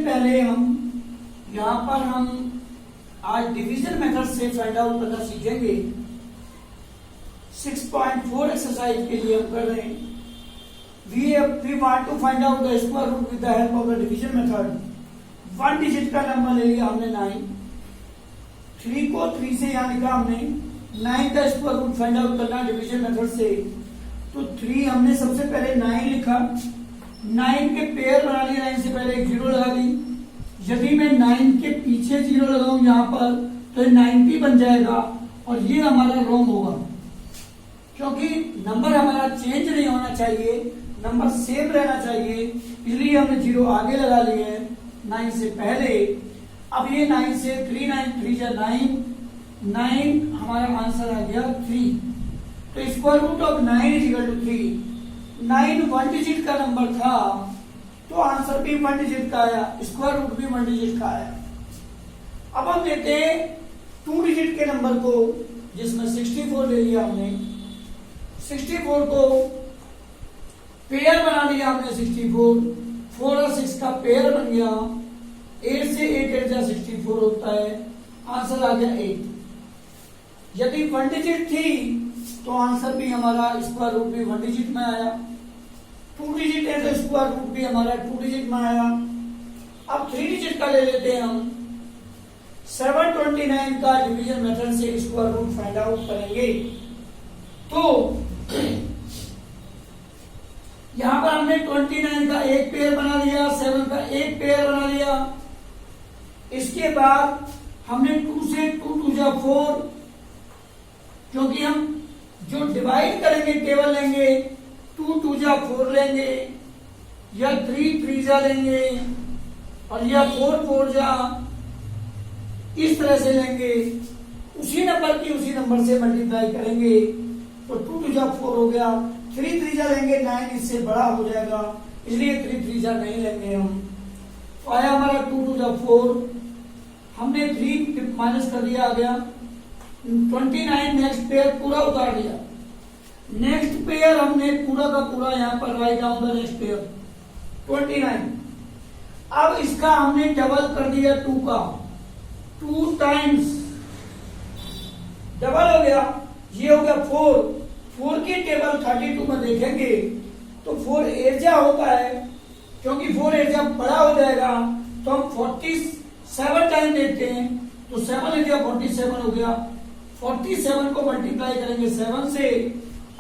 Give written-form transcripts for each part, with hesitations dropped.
पहले हम यहाँ पर हम आज डिवीजन मेथड से फाइंड आउट करना सीखेंगे। 6.4 एक्सरसाइज के लिए हम कर रहे हैं। we want to find out the square root with the help of the division method। 1 digit का नंबर ले लिया हमने 9, 3 को 3 से यहाँ लिखा हमने, 9 का स्क्वायर रूट फाइंड आउट करना डिवीजन मेथड से। तो 3 हमने सबसे पहले 9 लिखा, 9 के पेयर बना लिए, 9 से पहले एक 0 लगा दी। यदि मैं 9 के पीछे 0 लगाऊं यहाँ पर तो 90 बन जाएगा और ये हमारा रॉन्ग होगा, क्योंकि नंबर हमारा चेंज नहीं होना चाहिए, नंबर सेम रहना चाहिए, इसलिए हमने 0 आगे लगा लिए हैं 9 से पहले। अब ये 9 से 3 9 3 जा 9, 9 हमारा आंसर आ गया 3। तो square root of 9 is equal to 3। 9 1 digit का नंबर था तो आंसर भी 1 डिजिट का आया, स्क्वायर रूट भी 1 डिजिट का आया। अब हम लेते हैं 2 डिजिट के नंबर को, जिसमें 64 ले लिया हमने। 64 को पेयर बना लिया हमने, 64 4 और 6 का पेयर बन गया। 8 से 8 8 जा 64 होता है, आंसर आ गया 8। यदि 1 डिजिट थी तो आंसर भी हमारा स्क्वायर रूट भी 1 डिजिट में आया। 2 डिजिट है तो स्क्वायर रूट भी हमारा 2 डिजिट में आया। अब 3 डिजिट का ले लेते हैं हम। 729 का डिवीजन मेथड से स्क्वायर रूट फाइंड आउट करेंगे। तो यहां पर हमने 29 का एक पेयर बना लिया, 7 का एक पेयर बना लिया। इसके बाद हमने 2 से 2 2 जा 4, क्योंकि हम जो डिवाइड करेंगे टेबल लेंगे, 2 2 जा 4 लेंगे, या 3 3 जा लेंगे, और या 4 4 जा, इस तरह से लेंगे। उसी नंबर की उसी नंबर से मल्टीप्लाई करेंगे तो 2 2 जा 4 हो गया। 3 3 जा लेंगे, 9 इससे बड़ा हो जाएगा, इसलिए 3 3 जा नहीं लेंगे हम। तो आया हमारा 2 2 जा 4, हमने 3 माइनस कर दिया, आ गया 29। नेक्स्ट पेयर पूरा उतार दिया। नेक्स्ट पेयर हमने पूरा का पूरा यहाँ पर write down the next pair 29। अब इसका हमने डबल कर दिया 2 का, 2 टाइम्स डबल हो गया, ये हो गया 4। 4 की टेबल 32 में देखेंगे तो 4 एजा होता है, क्योंकि 4 एजा बड़ा हो जाएगा तो हम 47 टाइम देखते हैं, तो 7 एजा 47 हो गया। 47 को मल्टीप्लाई करेंगे 7 से,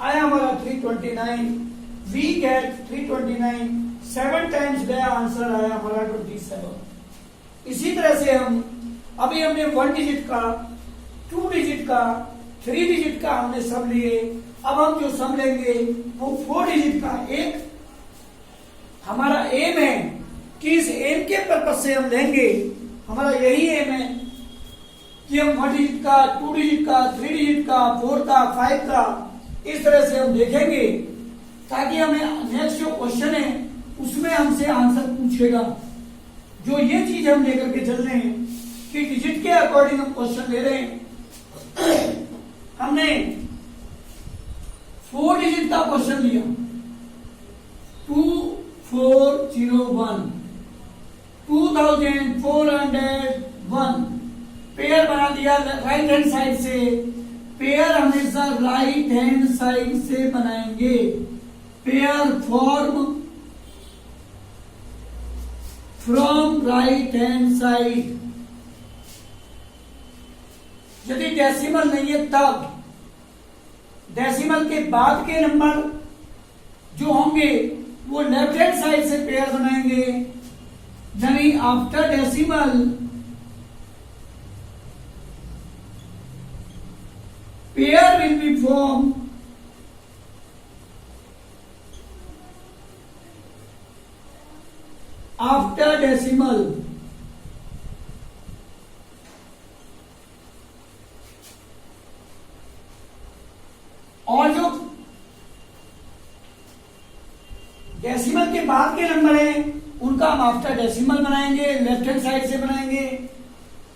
आया हमारा 329। वी गेट 329, 7 टाइम्स गया, आंसर आया हमारा 27। इसी तरह से हम अभी हमने 1 डिजिट का, 2 डिजिट का, 3 डिजिट का हमने सम लिए। अब हम जो सम लेंगे वो 4 डिजिट का। एक हमारा एम है कि इस एम के पर्पज से हम लेंगे, हमारा यही एम है कि हम 1 डिजिट का, 2 डिजिट का, 3 डिजिट का, 4 का, 5 का, इस तरह से हम देखेंगे, ताकि हमें नेक्स्ट जो क्वेश्चन है उसमें हमसे आंसर पूछेगा। जो ये चीज हम लेकर के चल रहे हैं कि डिजिट के अकॉर्डिंग हम क्वेश्चन ले रहे हैं। हमने 4 डिजिट का क्वेश्चन लिया, 2401, 2401 पेयर बना दिया राइट हैंड साइड से। पेयर हमेशा राइट हैंड साइड से बनाएंगे। Pair form from right hand side. यदि डेसिमल नहीं है तब डेसिमल के बाद के नंबर जो होंगे वो लेफ्ट हैंड साइड से पेयर बनाएंगे, यानी after decimal pair will be form after decimal. और जो डेसिमल के बाद के नंबर हैं उनका हम आफ्टर डेसिमल बनाएंगे, लेफ्ट हैंड साइड से बनाएंगे।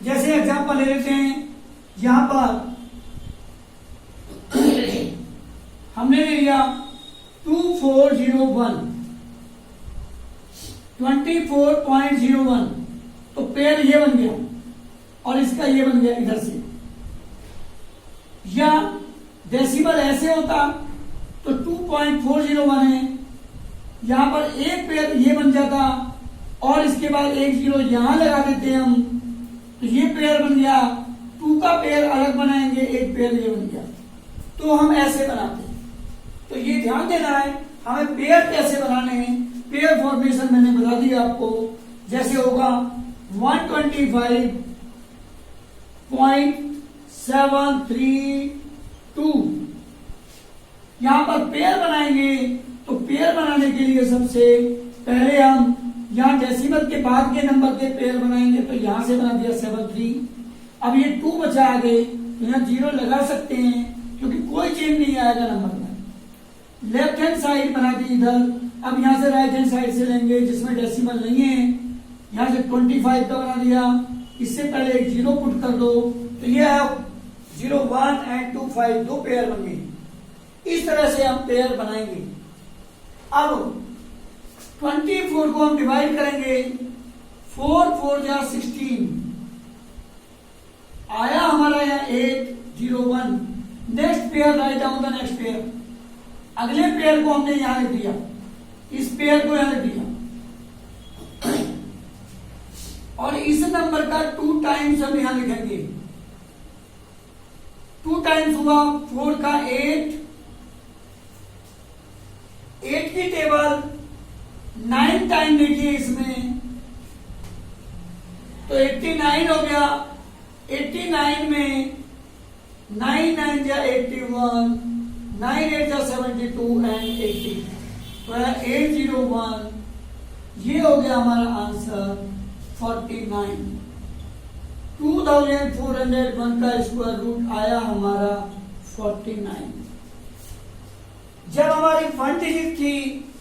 जैसे एग्जांपल ले लेते हैं, यहां पर हमने ले लिया 2401, 24.01, तो पेयर ये बन गया और इसका ये बन गया इधर से। या डेसिमल ऐसे होता तो 2.401 है, यहां पर एक पेयर ये बन जाता और इसके बाद एक जीरो यहां लगा देते हम, तो ये पेयर बन गया। 2 का पेयर अलग बनाएंगे, एक पेयर ये बन गया। तो हम ऐसे बनाते हैं। तो ये ध्यान देना है हमें पेयर कैसे बनाने हैं। पेयर फॉर्मेशन मैंने बता दिया आपको, जैसे होगा 125.732। यहां पर पेयर बनाएंगे, तो पेयर बनाने के लिए सबसे पहले हम यहां डेसिमल के बाद के नंबर के पेयर बनाएंगे। तो यहां से बना दिया 73। अब ये 2 बचा आगे, तो यहां 0 लगा सकते हैं क्योंकि कोई चेंज नहीं आएगा नंबर में। लेफ्ट हैंड साइड बना दी इधर। अब यहां से राइट हैंड साइड से लेंगे जिसमें डेसिमल नहीं है, यहां से 25 का बना दिया। इससे पहले एक 0 पुट कर दो, तो ये 0, 1 एंड 2, 5 दो पेयर बन गए। इस तरह से हम पेयर बनाएंगे। अब 24 को हम डिवाइड करेंगे, 4 4 जा 16 आया हमारा यहाँ 8, 0, 1। Next pair write down the next pair. अगले पेयर को हमने यहां लिख दिया, इस पेयर को यहां लिख दिया और इस नंबर का 2 टाइम्स हम यहां लिखेंगे। 2 टाइम्स हुआ 4 का 8 की टेबल 9 टाइम देखिए इसमें, तो 89 हो गया। 89 में 9 9 जा 81, 9 8 जा 72 एंड 80, तो 801। ये हो गया हमारा आंसर 49। 2401 का स्क्वायर रूट आया हमारा 49। जब हमारी 1 डिजिट थी,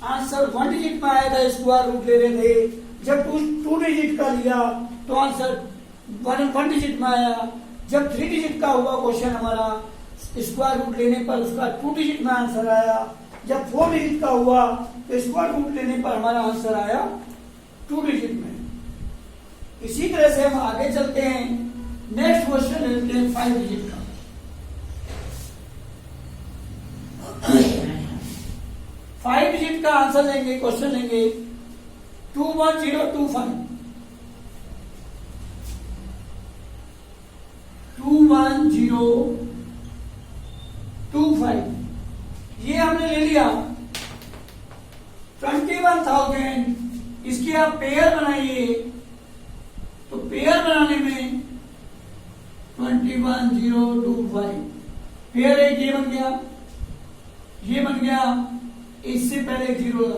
आंसर 1 डिजिट में आया था, स्क्वायर रूट ले रहे थे। जब 2 डिजिट का लिया तो आंसर 1 डिजिट में आया। जब 3 डिजिट का हुआ क्वेश्चन हमारा, स्क्वायर रूट लेने पर उसका 2 डिजिट में आंसर आया। जब 4 डिजिट का हुआ तो स्क्वायर रूट लेने पर हमारा आंसर आया 2 डिजिट में। इसी तरह से हम आगे चलते हैं। नेक्स्ट क्वेश्चन लेते हैं 5 डिजिट का। 5 डिजिट का आंसर लेंगे, क्वेश्चन लेंगे 21025। 21025 ये हमने ले लिया। 21,000 इसकी आप पेयर बनाइए, तो पेयर बनाने में 21025 पेयर एक ये बन गया, ये बन गया। इससे पहले 0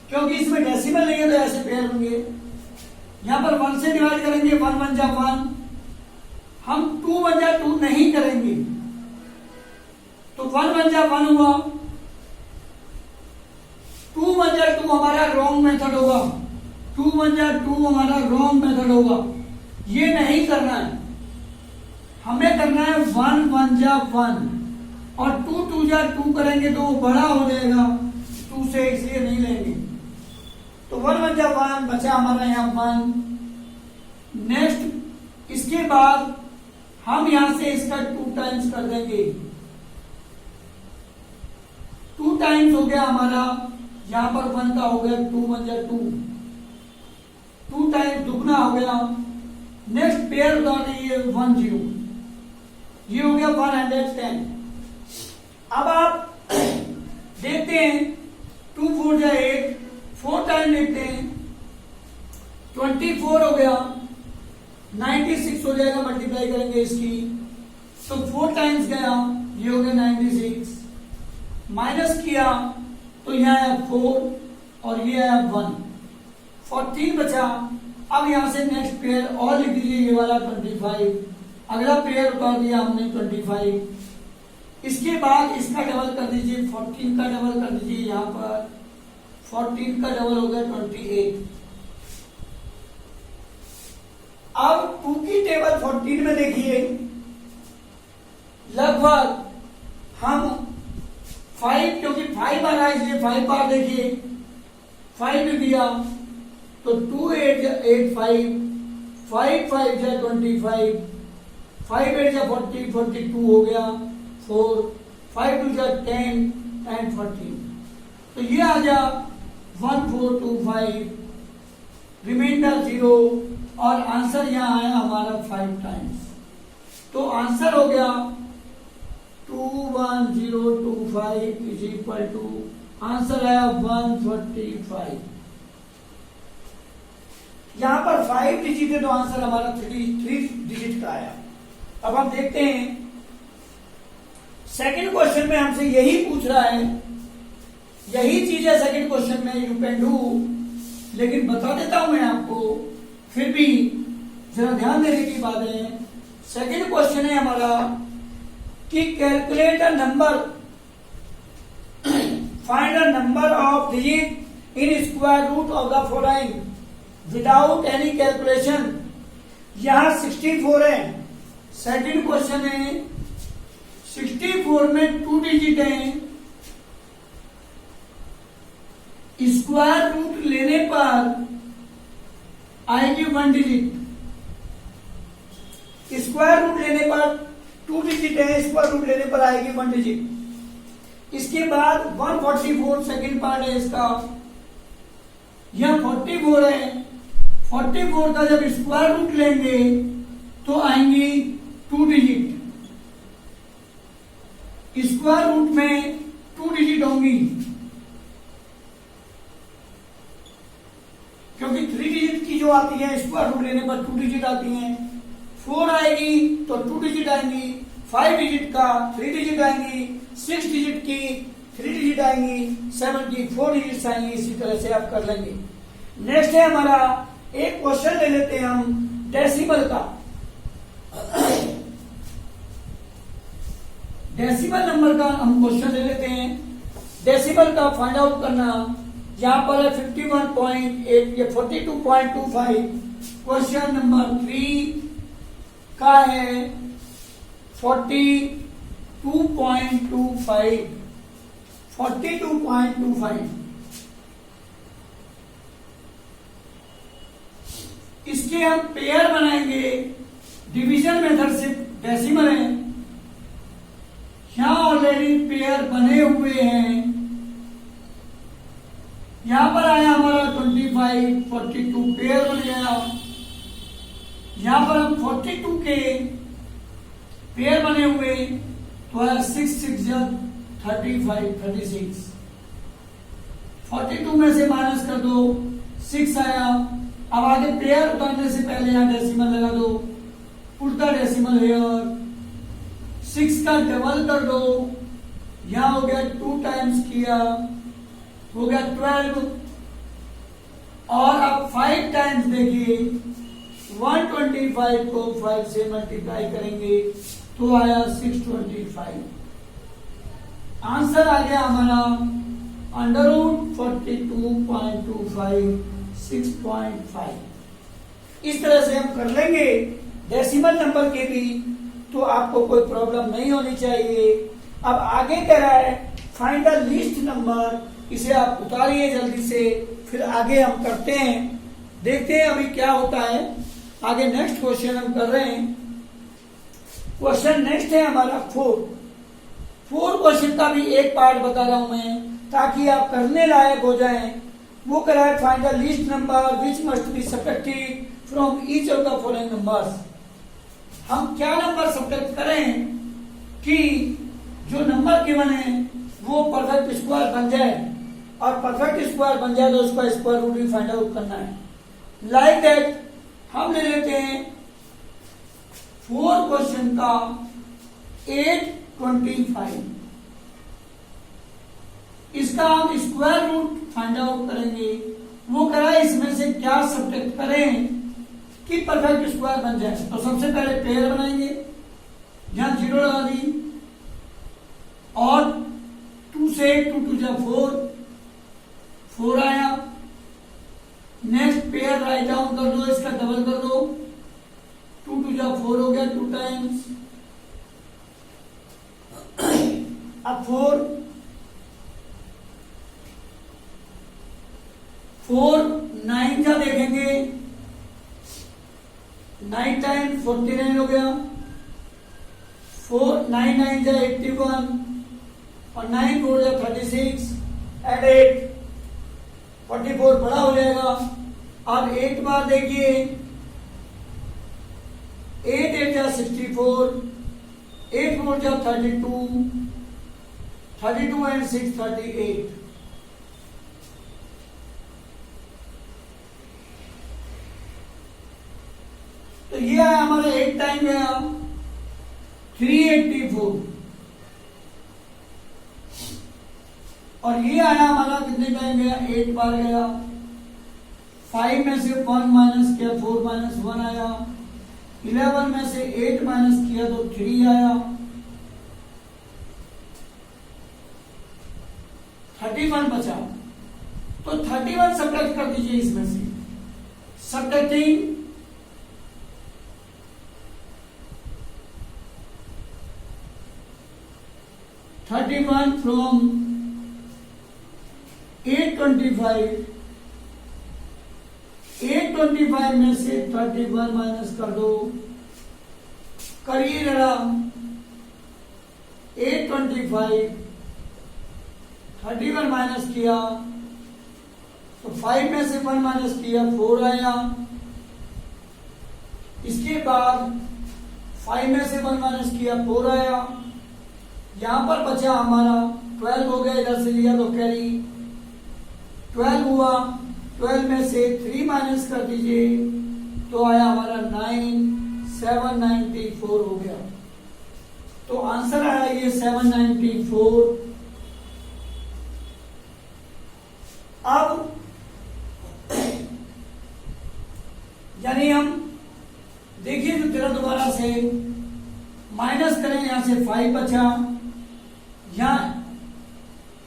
क्योंकि इसमें डेसिमल नहीं है तो ऐसे पेयर होंगे। यहां पर 1 से डिवाइड करेंगे, 1 1 जा 1। हम 2 1 जा 2 नहीं करेंगे, तो 1 1 जा 1 हुआ। 2 1 जा 2 हमारा रॉन्ग मेथड होगा। 2 1 जा 2 हमारा रॉन्ग मेथड होगा, ये नहीं करना है। हमें करना है 1 1 जा 1 और 2 2 जा 2 करेंगे तो वो बड़ा हो जाएगा 2 से, इसलिए नहीं लेंगे। तो 1 1 जा 1 बचा हमारा यहाँ 1। नेक्स्ट इसके बाद हम यहां से इसका 2 टाइम्स कर देंगे। 2 टाइम्स हो गया हमारा, यहां पर 1 का हो गया 2 1 जा 2, 2 टाइम्स दुगना हो गया। नेक्स्ट पेयर बता दीजिए 1 0, ये हो गया 110। अब आप देखते हैं 2 4 जा 8, 4 टाइम देखते हैं 24 हो गया, 96 हो जाएगा, मल्टीप्लाई करेंगे इसकी, तो 4 टाइम्स गया, ये हो गया 96। माइनस किया तो यह है 4 और ये है 1, 14 बचा। अब यहां से नेक्स्ट पेयर और लिख दीजिए, ये वाला 25। अगला पेयर उतार दिया हमने 25। इसके बाद इसका डबल कर दीजिए, 14 का डबल कर दीजिए, यहां पर 14 का डबल हो गया 28। अब 2 की टेबल 14 में देखिए, लगभग हम 5, क्योंकि 5 आ रहा है इसलिए 5 बार देखिए, 5 दिया, तो 2 8 जा 8 5, 5 5 जा 25, 5 8 जा 40, 42 हो गया 4, 5 2 जा 10 एंड 14। तो ये आ गया 1425, रिमाइंडर 0 और आंसर यहाँ आया हमारा 5 टाइम्स। तो आंसर हो गया 21025 इज इक्वल टू आंसर आया 145। यहां पर 5 डिजिट है तो आंसर हमारा 3 डिजिट का आया। अब हम देखते हैं सेकंड क्वेश्चन में हमसे यही पूछ रहा है, यही चीज है सेकंड क्वेश्चन में, यू कैन डू। लेकिन बता देता हूं मैं आपको, फिर भी जरा ध्यान देने की बात है। सेकंड क्वेश्चन है हमारा कि calculate a number, find a number of digit in square root of the following without any calculation. यहां 64 है। सेकंड क्वेश्चन है 64 में 2 डिजिट है, स्क्वायर रूट लेने पर आएगी 1 डिजिट। स्क्वायर रूट लेने पर 2 डिजिट है, स्क्वायर रूट लेने पर आएगी 1 डिजिट। इसके बाद 144 सेकंड पार्ट है इसका, यह 44 है। 44 का जब स्क्वायर रूट लेंगे तो आएंगी 2 डिजिट। स्क्वायर रूट में 2 डिजिट होंगी, क्योंकि 3 डिजिट की जो आती है स्क्वायर रूट लेने पर 2 डिजिट आती हैं। 4 आएगी तो 2 डिजिट आएंगी, 5 डिजिट का 3 डिजिट आएंगी, 6 डिजिट की 3 डिजिट आएंगी, 7 की 4 डिजिट आएंगी। इसी तरह से आप कर लेंगे। नेक्स्ट है हमारा एक क्वेश्चन ले लेते हैं हम डेसिमल का। डेसिमल नंबर का हम क्वेश्चन ले लेते हैं। डेसिमल का फाइंड आउट करना, यहां पर है 51.8 या 42.25। क्वेश्चन नंबर 3 का है 42.25, 42.25। इसके हम पेयर बनाएंगे डिवीजन मेथड से। डेसिमल है, यहां ऑलरेडी पेयर बने हुए हैं। यहां पर आया हमारा 25, 42 पेयर बन गया। यहां पर हम 42 के पेयर बने हुए तो आया 6 6 35 36। 42 में से माइनस कर दो, 6 आया। अब आगे पेयर उतारने से पहले यहां डेसिमल लगा दो, उल्टा डेसिमल हेयर। 6 का डबल कर दो, यहां हो गया 2 टाइम्स किया, हो गया 12। और अब 5 टाइम्स देखिए, 125 को 5 से मल्टीप्लाई करेंगे तो आया 625। आंसर आ गया हमारा अंडर रूट 42.25 6.5। इस तरह से हम कर लेंगे डेसिमल नंबर के भी, तो आपको कोई प्रॉब्लम नहीं होनी चाहिए। अब आगे कह रहा है फाइंड द लीस्ट नंबर, इसे आप उतारिए जल्दी से, फिर आगे हम करते हैं, देखते हैं अभी क्या होता है। आगे नेक्स्ट क्वेश्चन हम कर रहे हैं। क्वेश्चन नेक्स्ट है हमारा 4 क्वेश्चन का भी एक पार्ट बता रहा हूं मैं, ताकि आप करने लायक हो जाएं। वो कह रहा है find the least number which must be subtracted from each of the following numbers. हम क्या नंबर सब्ट्रैक्ट करें कि जो नंबर गिवन है वो परफेक्ट स्क्वायर बन जाए, और परफेक्ट स्क्वायर बन जाए तो उसका स्क्वायर रूट भी फाइंड आउट करना है। लाइक दैट हम ले लेते हैं 4 क्वेश्चन का 825। इसका हम स्क्वायर रूट फाइंड आउट करेंगे। वो कह रहा है इसमें से क्या सब्ट्रैक्ट करें कि परफेक्ट स्क्वायर बन जाए। तो सबसे पहले पेयर बनाएंगे, यहां 0 लगा दी, और 2 से 2 2 जा 4 आया। नेक्स्ट पेयर राइट डाउन कर दो, इसका डबल कर दो, 2 2 जा 4 हो गया 2 टाइम्स। अब 4 9 जा देखेंगे, 9 टाइम्स 49 हो गया, 9 9 जा 81 और 9 4 जा 36, एड 8 44 बड़ा हो जाएगा। अब 8 बार देखिए, 8 8 जा 64, 8 4 जा 32, 32 and 6 38। तो ये आया हमारा 8 टाइम गया 384 और ये आया हमारा कितने टाइम गया 8 बार गया। 5 में से 1 माइनस किया 4 माइनस 1 आया। 11 में से 8 माइनस किया तो 3 आया। 31 बचा, तो 31 सब्ट्रैक्ट कर दीजिए इसमें से। सब्ट्रैक्टिंग 31 फ्रॉम 825, 825 में से 31 माइनस कर दो, करिए जरा। 825 31 माइनस किया तो 5 में से 1 माइनस किया 4 आया। इसके बाद 5 में से 1 माइनस किया 4 आया। यहां पर बचा हमारा 12 हो गया, इधर से लिया तो कैरी 12 हुआ। 12 में से 3 माइनस कर दीजिए तो आया हमारा 9, 794 हो गया। तो आंसर आया ये 794। अब यानी हम देखिए तो तेरा दोबारा से माइनस करें, यहां से 5 बचा, यहां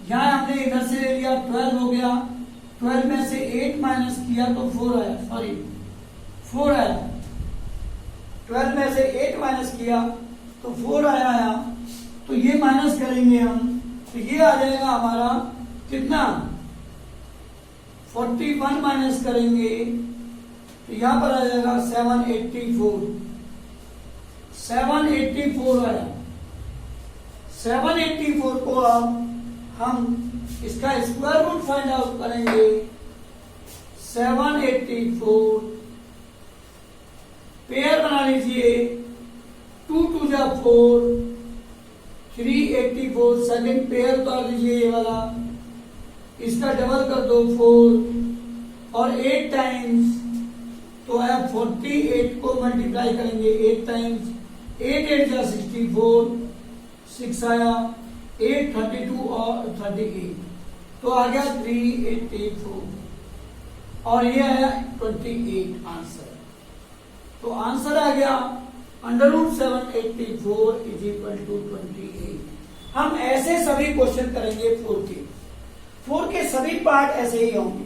हमने इधर से ले लिया 12 हो गया। 12 में से 8 माइनस किया तो 4 आया, सॉरी 4 आया। 12 में से 8 माइनस किया तो 4 आया। तो ये माइनस करेंगे हम, तो ये आ जाएगा हमारा कितना 41 माइनस करेंगे तो यहां पर आ जाएगा 784। 784 आया। 784 को अब हम इसका स्क्वायर रूट फाइंड आउट करेंगे। 784 पेयर बना लीजिए, 2 2 जा 4, 384 सेकंड पेयर उतार दीजिए ये वाला, इसका डबल कर दो 4 और 8 टाइम्स तो है 48 को मल्टीप्लाई करेंगे 8 टाइम्स, 8 8 जा 64, 6 आया, 8 32 और 38 तो आ गया 384 और ये है 28 आंसर। तो आंसर आ गया √784 = 28। हम ऐसे सभी क्वेश्चन करेंगे 4 के सभी पार्ट ऐसे ही होंगे।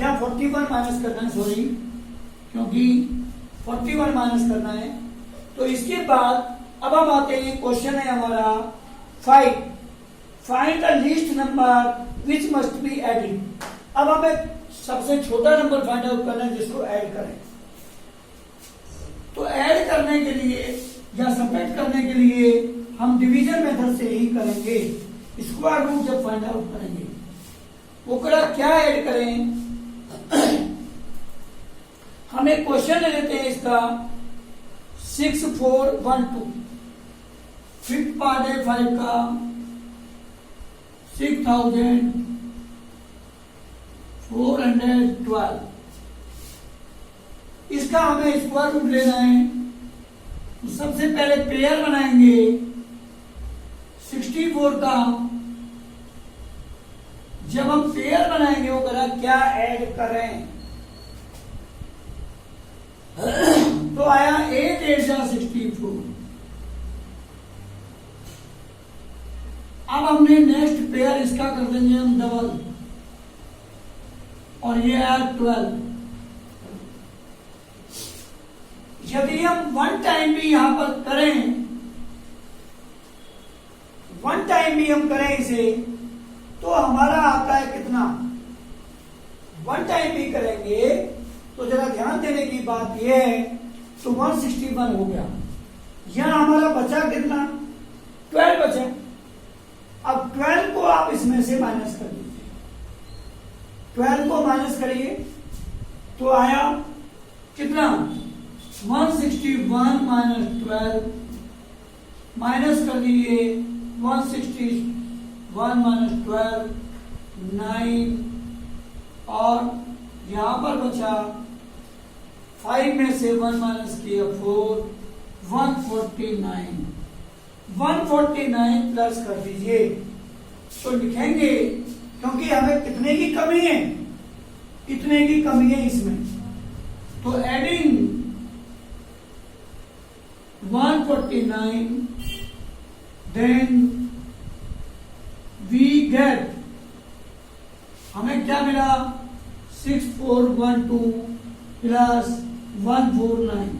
यहाँ 41 माइनस करना है, सॉरी, क्योंकि 41 माइनस करना है। तो इसके बाद अब हम आते हैं, क्वेश्चन है हमारा 5, find the least number which must be added. अब हमें सबसे छोटा नंबर फाइंड आउट करना है जिसको ऐड करें। तो ऐड करने के लिए या सब्ट्रैक्ट करने के लिए हम डिवीजन मेथड से ही करेंगे, स्क्वायर रूट जब फाइंड आउट करेंगे। वो क्या ऐड करें, हम एक क्वेश्चन ले लेते हैं इसका 6412, फिफ्थ पार्ट है 5 का 6412। इसका हमें स्क्वायर रूट लेना है। तो सबसे पहले पेयर बनाएंगे 64 का। जब हम पेयर बनाएंगे वो करा क्या ऐड करें, तो आया 8 8 जा 64। अब हमने नेक्स्ट पेयर इसका कर देंगे हम डबल और ये आया 12। यदि हम 1 टाइम भी यहां पर करें, 1 टाइम भी हम करें इसे, तो हमारा आता है कितना वन टाइम भी करेंगे तो जरा ध्यान देने की बात यह है, तो 161 हो गया। यहां हमारा बचा कितना? 12 बचा। अब 12 को आप इसमें से माइनस कर दीजिए। 12 को माइनस करिए तो आया कितना? 161 माइनस 12, माइनस कर दीजिए 161 माइनस 12, 9, और यहां पर बचा 5 में से 1 माइनस किया 4, 149। 149 प्लस कर दीजिए तो लिखेंगे, क्योंकि हमें कितने की कमी है? इतने की कमी है इसमें, तो एडिंग 149, देन वी गेट, हमें क्या मिला? 6412 प्लस 149,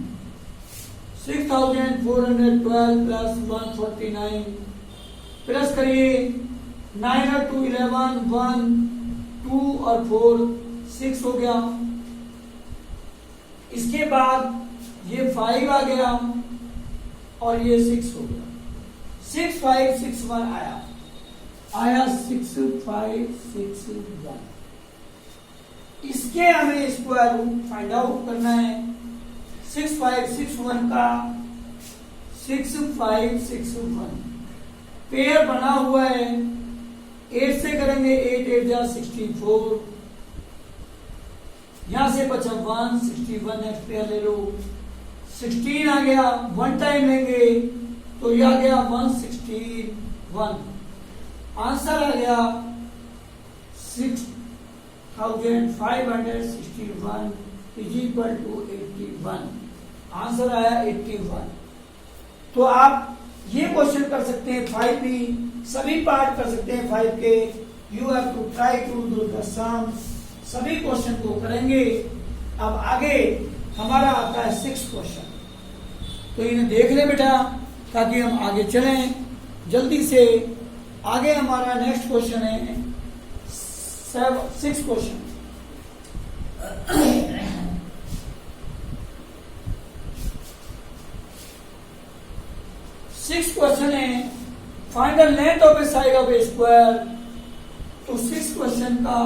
6412 प्लस 149, प्लस करिए 9 और 2 11, 1 2 और 4 6 हो गया। इसके बाद ये 5 आ गया और ये 6 हो गया। 6561 आया 6561। इसके हमें स्क्वायर रूट फाइंड आउट करना है। 6561 का 6561 पेयर बना हुआ है, 8 से करेंगे, 8 8 जा 64, यहां से बचा 1, 61 नेक्स्ट पेयर ले लो, 16 आ गया, वन टाइम लेंगे तो यह आ गया 161। आंसर आ गया 6561 इज इक्वल टू 81। आंसर आया 81। तो आप ये क्वेश्चन कर सकते हैं, 5 भी सभी पार्ट कर सकते हैं 5 के। You have to try to do the sum, सभी क्वेश्चन को करेंगे। अब आगे हमारा आता है 6 क्वेश्चन, तो इन्हें देख ले बेटा ताकि हम आगे चलें जल्दी से। आगे हमारा नेक्स्ट क्वेश्चन है 6 क्वेश्चन। 6 क्वेश्चन है, find the length of A side of A square. तो 6 क्वेश्चन का